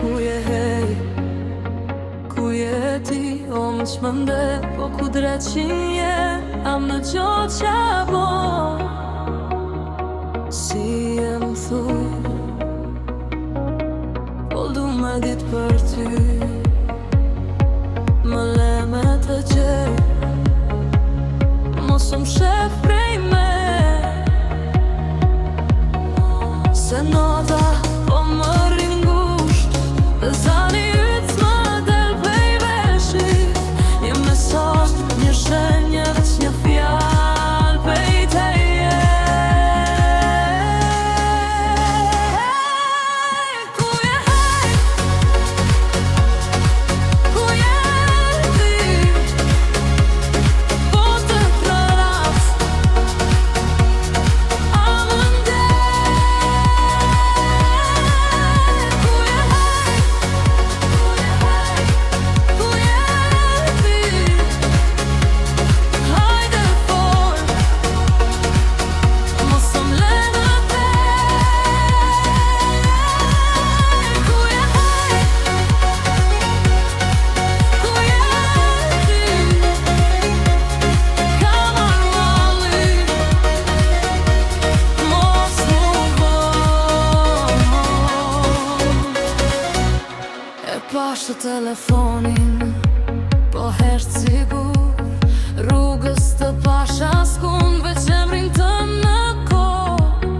ku je hej, ku je ti, o më qmënde, po ku dreqin je, am në gjotë qa bo. Si e më thuj, po du me dit për ty, më le me të gjej, mos më shef prej me, se nota po më ringusht, dhe zani ytë më del pej veshit. Një mesazh, një shenje, veç një fjal pej teje. Ku je hej, ku je ti, po të kraras, a më ndej. Ku je hej, ku je ti, hajde fort, mos më lënë te. Ku je hej, ku je ti, ka marrë malli, mos më vonë. E pashtë telefonin, po hesht sigur, rrugës të pash askund, veç emrin të në kohë.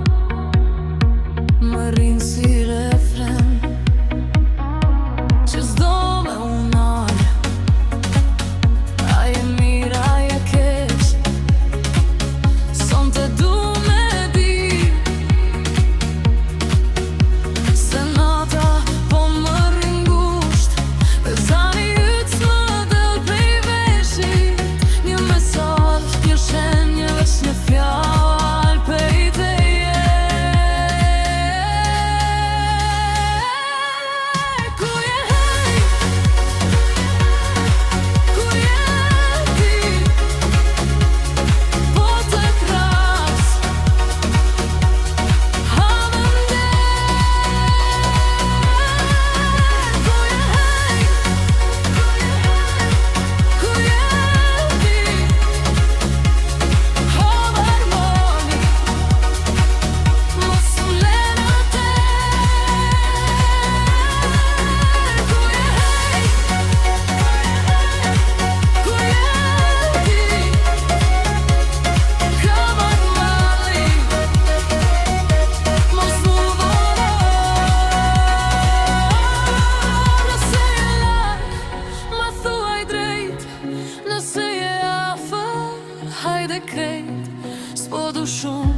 Më rinë si refren, që s'do me unar, a je mirë, a je keq, son të du me di, se nata po më ringusht, dhe zani ytë më del prej veshit. Një mesazh, një shenje, veç një fjal pej teje. Ku je hej, ku je ti, po të kras, a më ndej. Ku je hej, ku je ti, hover moli, mos më lënë te. Ku je hej, ku je ti, ka marrë malli, mos më vonë. Nëse je larg, ma thuaj drejt, nëse je afër, hajde krejt. S'po du shumë,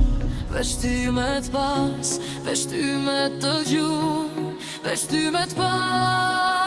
veç ty me t'pas, veç ty me të gjuh, veç ty me t'pas.